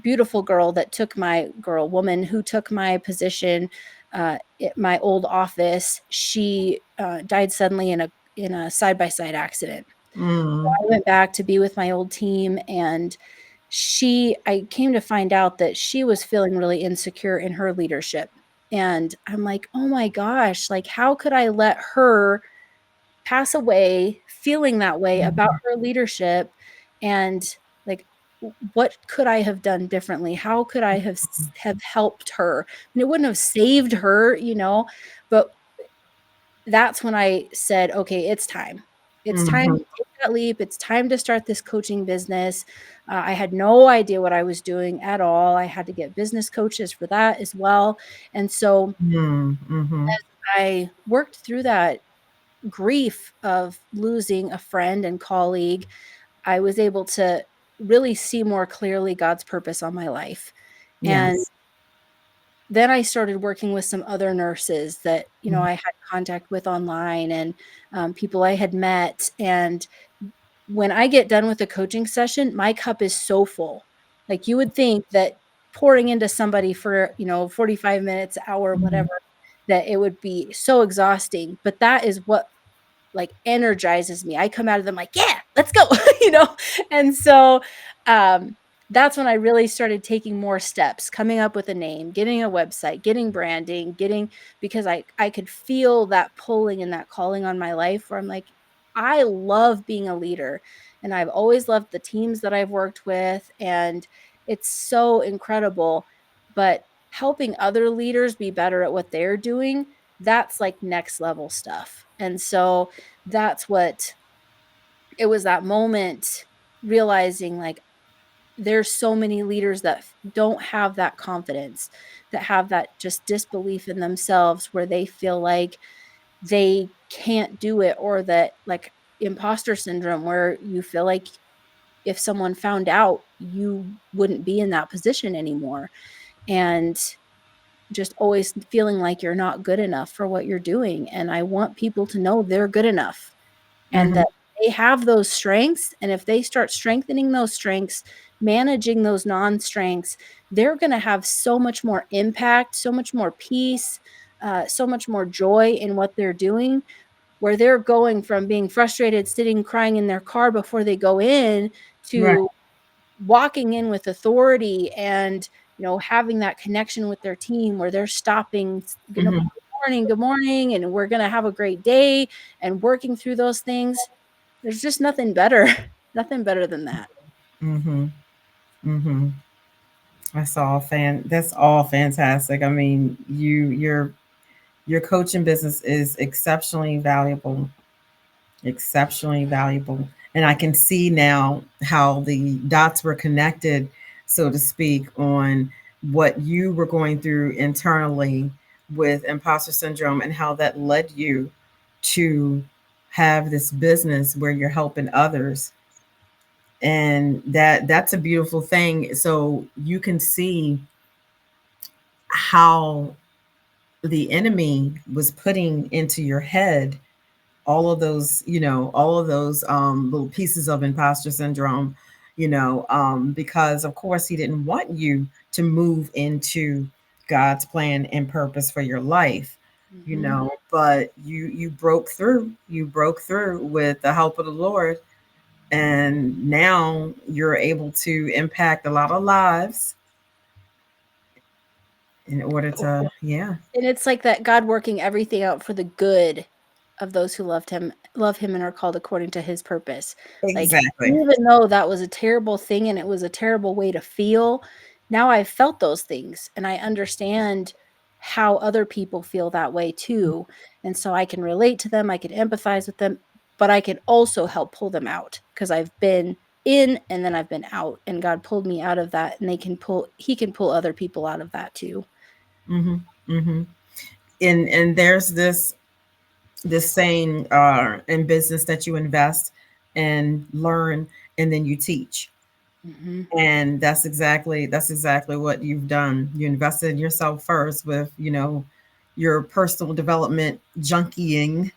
Speaker 2: beautiful woman who took my position at my old office, she died suddenly in a side by side accident.
Speaker 1: Mm,
Speaker 2: I went back to be with my old team, and I came to find out that she was feeling really insecure in her leadership. And I'm like, oh my gosh, like, how could I let her pass away feeling that way about her leadership? And like, what could I have done differently? How could I have helped her? And it wouldn't have saved her, but that's when I said, "Okay, it's time. It's time
Speaker 1: mhm,
Speaker 2: to take that leap. It's time to start this coaching business." I had no idea what I was doing at all. I had to get business coaches for that as well. And so
Speaker 1: mhm, mhm.
Speaker 2: as I worked through that grief of losing a friend and colleague, I was able to really see more clearly God's purpose on my life. And
Speaker 1: Yes.
Speaker 2: then I started working with some other nurses that,
Speaker 1: Mm,
Speaker 2: I had contact with online, and people I had met. And when I get done with a coaching session, my cup is so full. Like, you would think that pouring into somebody for, 45 minutes, hour,
Speaker 1: mhm,
Speaker 2: whatever, that it would be so exhausting. But that is what like energizes me. I come out of them like, "Yeah, let's go." you know? And so um that's when I really started taking more steps, coming up with a name, getting a website, getting branding, because I could feel that pulling and that calling on my life where I'm like, I love being a leader, and I've always loved the teams that I've worked with, and it's so incredible. But helping other leaders be better at what they're doing, that's like next level stuff. And so that's what it was, that moment realizing like there's so many leaders that don't have that confidence, that have that just disbelief in themselves where they feel like they can't do it, or that like imposter syndrome where you feel like if someone found out you wouldn't be in that position anymore, and just always feeling like you're not good enough for what you're doing. And I want people to know they're good enough, and
Speaker 1: mhm,
Speaker 2: that they have those strengths. And if they start strengthening those strengths, managing those non-strengths, they're going to have so much more impact, so much more peace, so much more joy in what they're doing, where they're going from being frustrated, sitting, crying in their car before they go in,
Speaker 1: right.
Speaker 2: to walking in with authority, and having that connection with their team where they're stopping,
Speaker 1: Mhm,
Speaker 2: good morning, and we're going to have a great day, and working through those things. There's just nothing better. Nothing better than that.
Speaker 1: mhm, mhm. That's all fantastic. I mean, your coaching business is exceptionally valuable. And I can see now how the dots were connected, so to speak, on what you were going through internally with imposter syndrome and how that led you to have this business where you're helping others. And that's a beautiful thing. So you can see how the enemy was putting into your head all of those, all of those little pieces of imposter syndrome, because of course he didn't want you to move into God's plan and purpose for your life,
Speaker 2: Mhm.
Speaker 1: but you broke through. You broke through with the help of the Lord, and now you're able to impact a lot of lives in order to, yeah,
Speaker 2: And it's like that God working everything out for the good of those who love him and are called according to his purpose. Like,
Speaker 1: exactly.
Speaker 2: even though that was a terrible thing and it was a terrible way to feel, now I've felt those things and I understand how other people feel that way too. And so I can relate to them, I can empathize with them, but I can also help pull them out because I've been in and then I've been out, and God pulled me out of that, and he can pull other people out of that too.
Speaker 1: Hmm. Hmm. And there's this saying in business that you invest and learn and then you teach.
Speaker 2: Mhm.
Speaker 1: And that's exactly what you've done. You invested in yourself first with, your personal development junkying.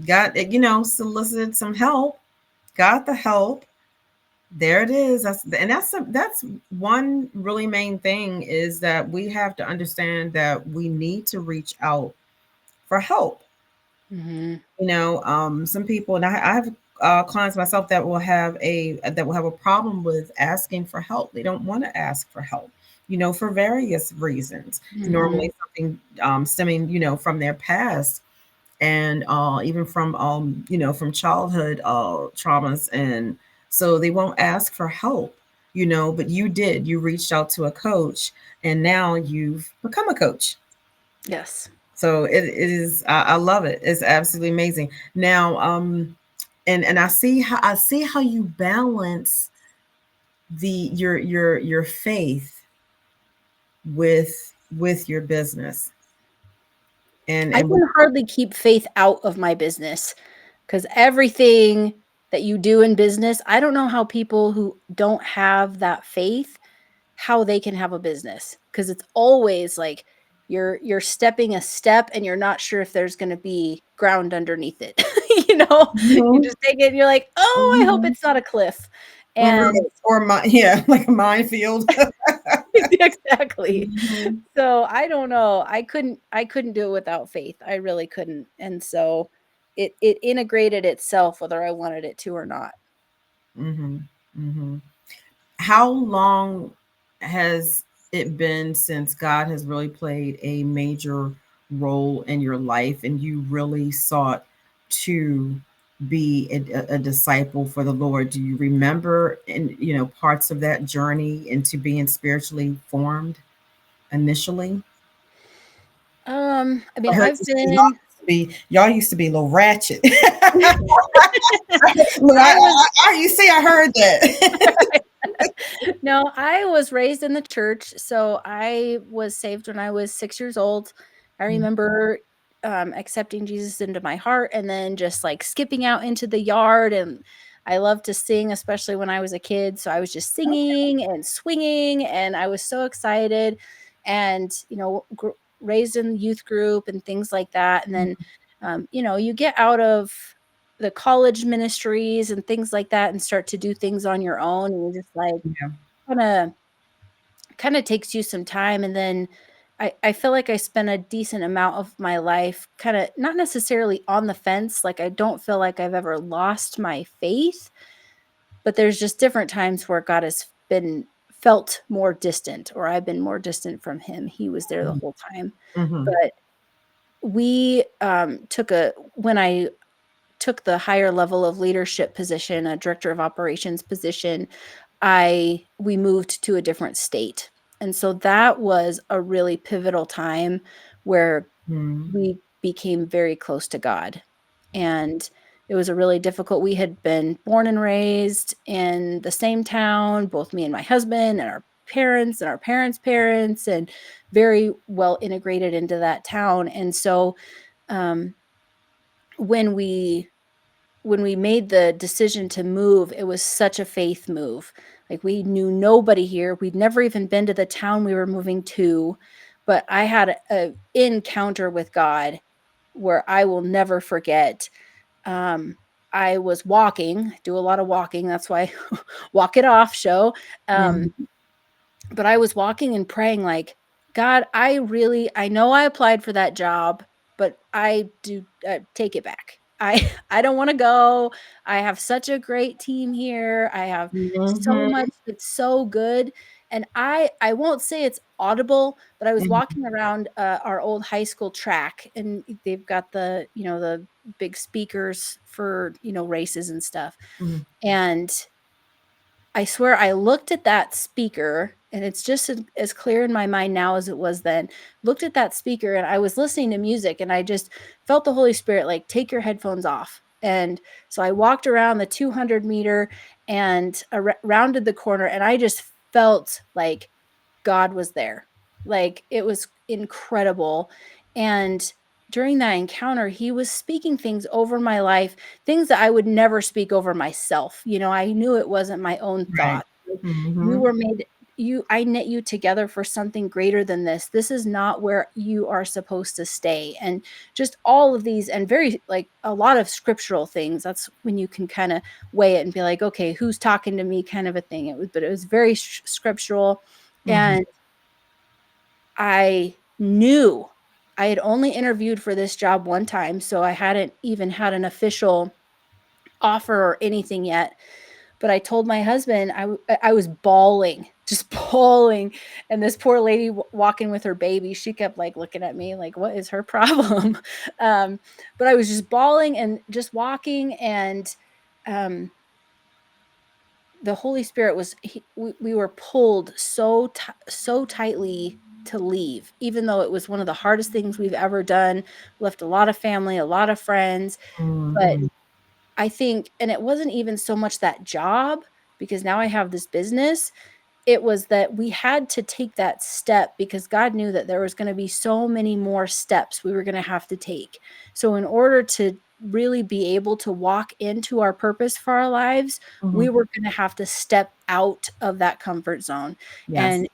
Speaker 1: Got it, solicited some help, got the help. There it is. That's one really main thing, is that we have to understand that we need to reach out for help.
Speaker 2: Mhm.
Speaker 1: Some people, and I have clients myself that will have a problem with asking for help. They don't want to ask for help, for various reasons. It's
Speaker 2: Mhm.
Speaker 1: normally something stemming, from their past, and even from childhood traumas, and so they won't ask for help. But you did. You reached out to a coach, and now you've become a coach.
Speaker 2: Yes.
Speaker 1: So it is. I love it. It's absolutely amazing. Now, and I see how you balance your faith with your business,
Speaker 2: I
Speaker 1: and with,
Speaker 2: can hardly keep faith out of my business, because everything that you do in business, I don't know how people who don't have that faith, how they can have a business, because it's always like you're stepping a step and you're not sure if there's going to be ground underneath it. you know you
Speaker 1: Mhm,
Speaker 2: just take it and you're like, oh, I hope
Speaker 1: mhm.
Speaker 2: it's not a cliff.
Speaker 1: Right.
Speaker 2: And
Speaker 1: Or my yeah, like a minefield.
Speaker 2: exactly.
Speaker 1: Mhm,
Speaker 2: So I don't know. I couldn't do it without faith. I really couldn't. And so it integrated itself whether I wanted it to or not.
Speaker 1: mhm, mhm. How long has it been since God has really played a major role in your life, and you really sought to be a disciple for the Lord? Do you remember parts of that journey into being spiritually formed initially?
Speaker 2: I mean,
Speaker 1: I heard
Speaker 2: I've
Speaker 1: you say
Speaker 2: been
Speaker 1: y'all used to be a little ratchet. Look,
Speaker 2: I was
Speaker 1: you see, I heard that.
Speaker 2: no, I was raised in the church, so I was saved when I was 6 years old. I remember, accepting Jesus into my heart and then just, like, skipping out into the yard, and I loved to sing, especially when I was a kid, so I was just singing and swinging, and I was so excited, and, raised in the youth group and things like that, and then, you get out of the college ministries and things like that and start to do things on your own, and you're just like,
Speaker 1: Yeah.
Speaker 2: kinda kinda takes you some time, and then I feel like I spent a decent amount of my life kinda not necessarily on the fence, like, I don't feel like I've ever lost my faith, but there's just different times where God has been felt more distant, or I've been more distant from him. He was there the whole time.
Speaker 1: Hmm.
Speaker 2: But we, took a when I took the higher level of leadership position, a director of operations position, I we moved to a different state. And so that was a really pivotal time where
Speaker 1: Hmm.
Speaker 2: we became very close to God. And it was a really difficult we had been born and raised in the same town, both me and my husband and our parents' parents, and very well integrated into that town. And so um, when we made the decision to move, it was such a faith move. Like, we knew nobody here. We'd never even been to the town we were moving to, but I had a encounter with God where I will never forget. Um, I was walking, do a lot of walking. That's why Walk It Off show. Um,
Speaker 1: Hmm.
Speaker 2: but I was walking and praying like, "God, I know I applied for that job, but I do take it back. I don't wanna go. I have such a great team here. I have so
Speaker 1: Hmm.
Speaker 2: much that's so good." And I won't say it's audible, but I was walking around, our old high school track, and they've got the big speakers for, races and stuff.
Speaker 1: Hmm.
Speaker 2: And I swear I looked at that speaker, and it's just as clear in my mind now as it was then. Looked at that speaker, and I was listening to music, and I just felt the Holy Spirit like, "Take your headphones off." And so I walked around the 200 meter and rounded the corner, and I just felt like God was there. Like, it was incredible. And during that encounter, he was speaking things over my life, things that I would never speak over myself. You know, I knew it wasn't my own
Speaker 1: Right.
Speaker 2: thought. You
Speaker 1: Mm-hmm.
Speaker 2: were made I knit you together for something greater than this. This is not where you are supposed to stay. And just all of these, and very like a lot of scriptural things. That's when you can kind of weigh it and be like, okay, who's talking to me, kind of a thing. But it was very scriptural.
Speaker 1: Mm-hmm.
Speaker 2: And I knew I had only interviewed for this job one time, so I hadn't even had an official offer or anything yet. But I told my husband I was bawling, just bawling, and this poor lady walking with her baby, she kept like looking at me like, "What is her problem?" But I was just bawling and just walking, and um, the Holy Spirit was we were pulled so tightly to leave, even though it was one of the hardest things we've ever done. Left a lot of family, a lot of friends, but
Speaker 1: Mm-hmm.
Speaker 2: I think, and it wasn't even so much that job, because now I have this business. It was that we had to take that step because God knew that there was going to be so many more steps we were going to have to take. So in order to really be able to walk into our purpose for our lives, we
Speaker 1: Mm-hmm.
Speaker 2: were going to have to step out of that comfort zone.
Speaker 1: Yes.
Speaker 2: And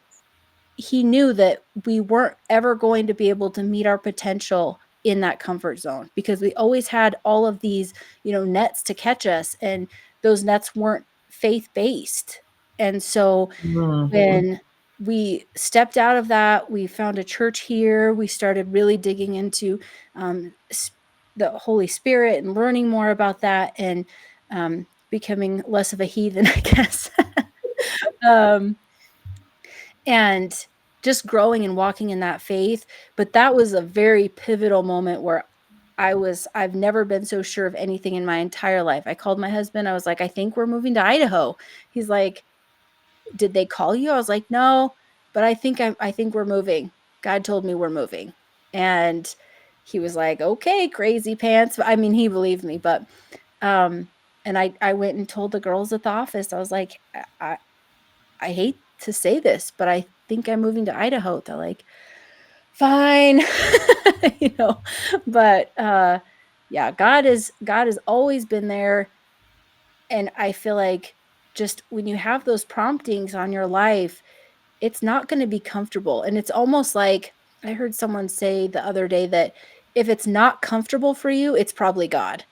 Speaker 2: he knew that we weren't ever going to be able to meet our potential in that comfort zone because we always had all of these, nets to catch us, and those nets weren't faith based. And so
Speaker 1: Mm-hmm.
Speaker 2: when we stepped out of that, we found a church here. We started really digging into the Holy Spirit and learning more about that, and becoming less of a heathen, I guess. um, and just growing and walking in that faith. But that was a very pivotal moment where I've never been so sure of anything in my entire life. I called my husband. I was like, I think we're moving to Idaho. He's like, did they call you? I was like, no, but I think we're moving. God told me we're moving. And he was like, okay, crazy pants. I mean, he believed me, but um and I went and told the girls at the office. I was like, I hate to say this, but I think I'm moving to Idaho. They're like, fine. you know, but yeah, God has always been there. And I feel like just when you have those promptings on your life, it's not going to be comfortable. And it's almost like I heard someone say the other day that if it's not comfortable for you, it's probably God.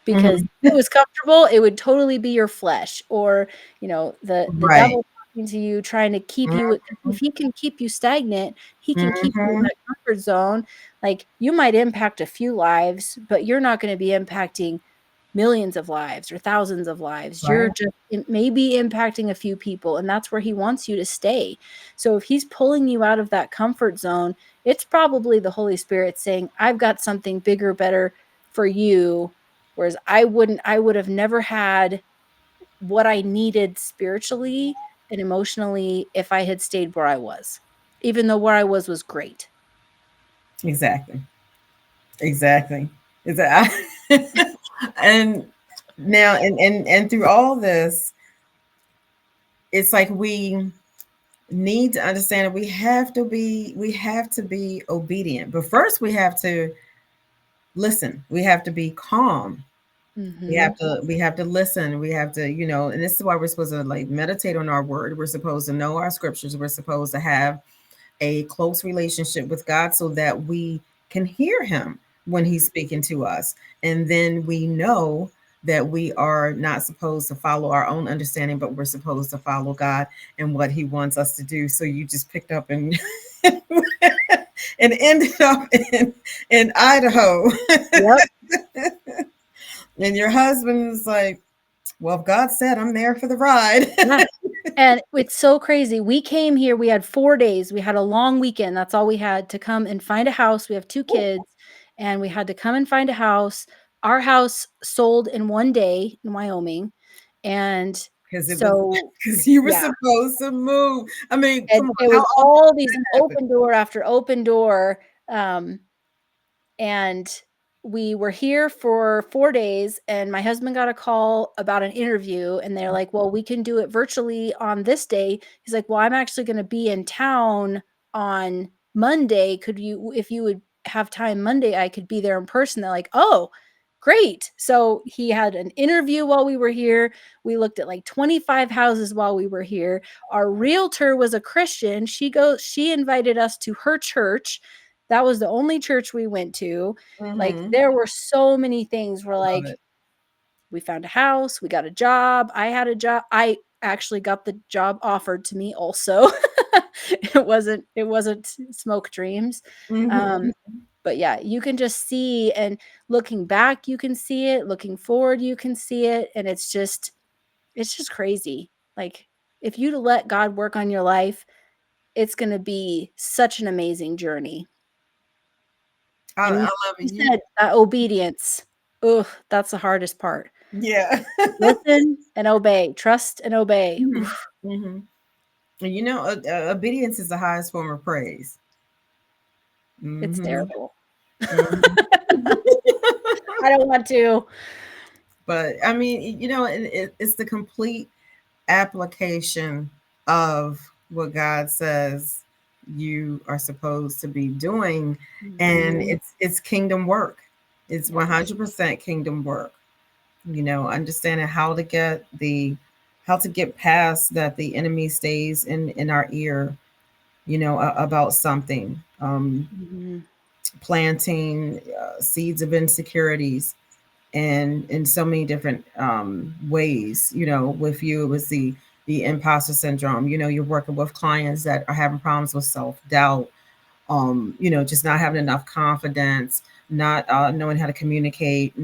Speaker 2: Because
Speaker 1: Mm-hmm.
Speaker 2: if it was comfortable, it would totally be your flesh, or, the
Speaker 1: Right.
Speaker 2: devil talking to you, trying to keep you,
Speaker 1: Mm-hmm.
Speaker 2: if he can keep you stagnant, he can keep you in
Speaker 1: Mm-hmm.
Speaker 2: that comfort zone. Like, you might impact a few lives, but you're not gonna be impacting millions of lives or thousands of lives. You're
Speaker 1: Right.
Speaker 2: just maybe impacting a few people, and that's where he wants you to stay. So if he's pulling you out of that comfort zone, it's probably the Holy Spirit saying, I've got something bigger, better for you. Whereas I would have never had what I needed spiritually and emotionally if I had stayed where I was, even though where I was great.
Speaker 1: Exactly. Exactly. Exactly. And now, and through all this, it's like we need to understand that we have to be obedient. But first, we have to listen. We have to be calm.
Speaker 2: Mhm.
Speaker 1: We have to listen. We have to, and this is why we're supposed to like meditate on our word. We're supposed to know our scriptures. We're supposed to have a close relationship with God so that we can hear him when he's speaking to us. And then we know that we are not supposed to follow our own understanding, but we're supposed to follow God and what he wants us to do. So you just picked up and and ended up in Idaho.
Speaker 2: Yep.
Speaker 1: And your husband is like, well, if God said I'm there for the ride.
Speaker 2: Yeah. And it's so crazy. We came here, we had 4 days. We had a long weekend. That's all we had to come and find a house. We have 2 kids, and we had to come and find a house. Our house sold in 1 day in Wyoming. And
Speaker 1: Because it was
Speaker 2: so,
Speaker 1: because you were
Speaker 2: yeah.
Speaker 1: supposed to move. I mean,
Speaker 2: And
Speaker 1: come on,
Speaker 2: it
Speaker 1: how
Speaker 2: was
Speaker 1: often
Speaker 2: all
Speaker 1: does
Speaker 2: these
Speaker 1: that happen?
Speaker 2: open door after open door, and we were here for 4 days, and my husband got a call about an interview, and they're like, "Well, we can do it virtually on this day." He's like, "Well, I'm actually gonna be in town on Monday. Could you if you would have time Monday, I could be there in person. They're like, oh, great. So he had an interview while we were here. We looked at like 25 houses while we were here. Our realtor was a Christian. She invited us to her church. That was the only church we went to. Like,
Speaker 1: Mm-hmm.
Speaker 2: there were so many things where,
Speaker 1: I love
Speaker 2: like,
Speaker 1: it.
Speaker 2: we found a house, we got a job. I had a job. I actually got the job offered to me also. It wasn't smoke dreams.
Speaker 1: Mm-hmm.
Speaker 2: But yeah, you can just see, and looking back you can see it, looking forward you can see it, and it's just crazy. Like, if you let God work on your life, it's going to be such an amazing journey. And
Speaker 1: I
Speaker 2: you
Speaker 1: love it.
Speaker 2: you said that obedience. Ugh, that's the hardest part.
Speaker 1: Yeah.
Speaker 2: Listen and obey. Trust and obey.
Speaker 1: Hmm.
Speaker 2: Oof,
Speaker 1: Hmm. And obedience is the highest form of praise.
Speaker 2: it's
Speaker 1: Hmm.
Speaker 2: terrible.
Speaker 1: Hmm.
Speaker 2: I don't want to.
Speaker 1: But I mean, it's the complete application of what God says you are supposed to be doing, and
Speaker 2: Mhm.
Speaker 1: it's kingdom work. It's
Speaker 2: Yes.
Speaker 1: 100% kingdom work. Understanding how to get past that the enemy stays in our ear, about something,
Speaker 2: Mhm.
Speaker 1: planting seeds of insecurities, and in so many different ways. With you, it was the imposter syndrome. You're working with clients that are having problems with self-doubt, just not having enough confidence, not knowing how to communicate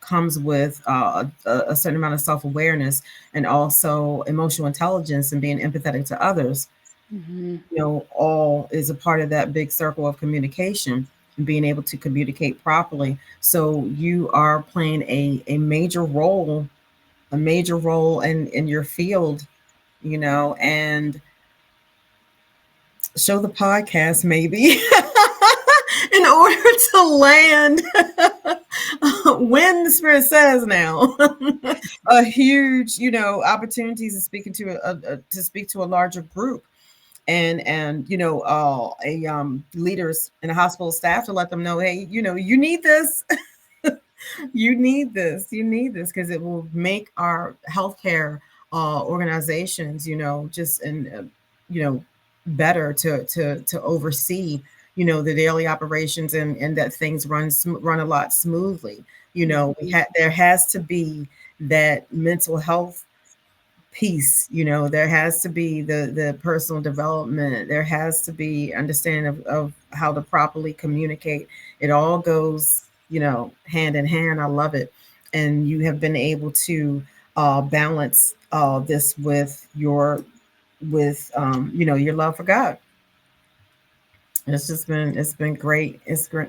Speaker 1: comes with a certain amount of self-awareness, and also emotional intelligence and being empathetic to others.
Speaker 2: Mhm.
Speaker 1: All is a part of that big circle of communication and being able to communicate properly. So you are playing a major role in your field, and show the podcast maybe in order to land when the spirit says now a huge, opportunities to to speak to a larger group, and a leaders and a hospital staff, to let them know, hey, you need this. You need this, because it will make our healthcare organizations, just you know better to oversee, the daily operations, and that things run a lot smoothly.
Speaker 2: Mhm.
Speaker 1: There has to be that mental health piece. There has to be the personal development. There has to be understanding of how to properly communicate. It all goes, hand in hand. I love it. And you have been able to balance this with your love for God. It's been great.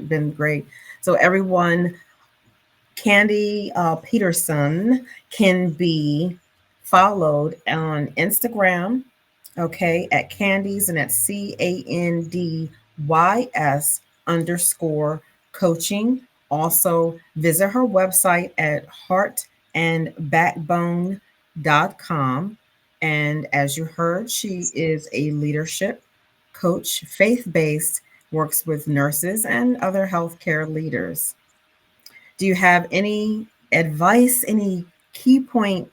Speaker 1: Been great. So everyone, Candy Peterson can be followed on Instagram, okay, at Candies, and at CANDYS_coaching. Also, visit her website at heartandbackbone.com. And as you heard, she is a leadership coach, faith based, works with nurses and other healthcare leaders. Do you have any advice, any key point,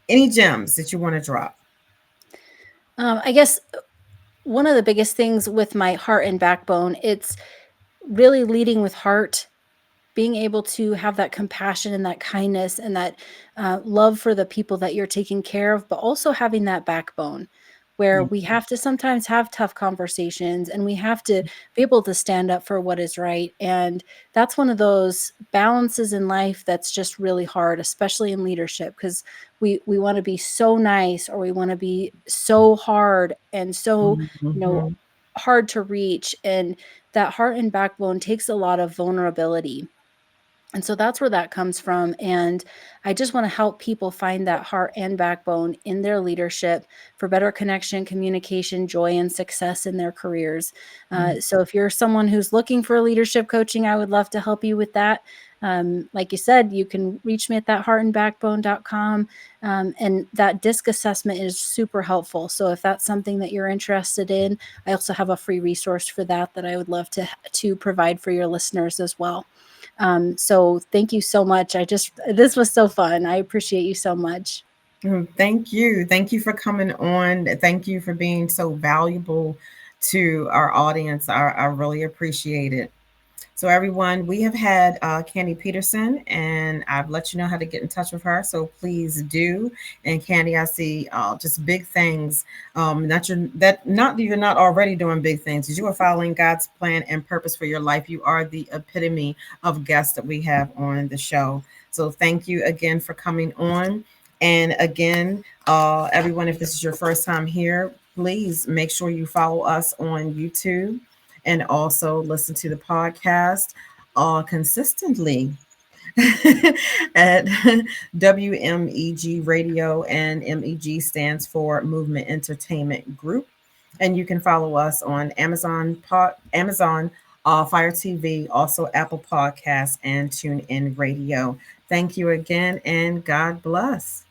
Speaker 1: any gems that you want to drop?
Speaker 2: I guess one of the biggest things with my heart and backbone, it's really leading with heart, being able to have that compassion and that kindness and that love for the people that you're taking care of, but also having that backbone where
Speaker 1: Mm,
Speaker 2: we have to sometimes have tough conversations and we have to be able to stand up for what is right. And that's one of those balances in life that's just really hard, especially in leadership, because we want to be so nice, or we want to be so hard and so, you know,
Speaker 1: mhm,
Speaker 2: hard to reach. And that heart and backbone takes a lot of vulnerability. And so that's where that comes from. And I just want to help people find that heart and backbone in their leadership for better connection, communication, joy, and success in their careers. So if you're someone who's looking for leadership coaching, I would love to help you with that. Like you said, you can reach me at that heartandbackbone.com. And that DISC assessment is super helpful. So if that's something that you're interested in, I also have a free resource for that I would love to provide for your listeners as well. So thank you so much. This was so fun. I appreciate you so much.
Speaker 1: Thank you. Thank you for coming on. Thank you for being so valuable to our audience. I really appreciate it. So, everyone, we have had Candy Peterson, and I've let you know how to get in touch with her. So please do. And Candy, I see just big things. Not that you're not already doing big things. Because you are following God's plan and purpose for your life. You are the epitome of guests that we have on the show. So thank you again for coming on. And again, everyone, if this is your first time here, please make sure you follow us on YouTube and also listen to the podcast consistently at WMEG Radio, and MEG stands for Movement Entertainment Group. And you can follow us on Amazon Fire TV, also Apple Podcasts, and TuneIn Radio. Thank you again, and God bless.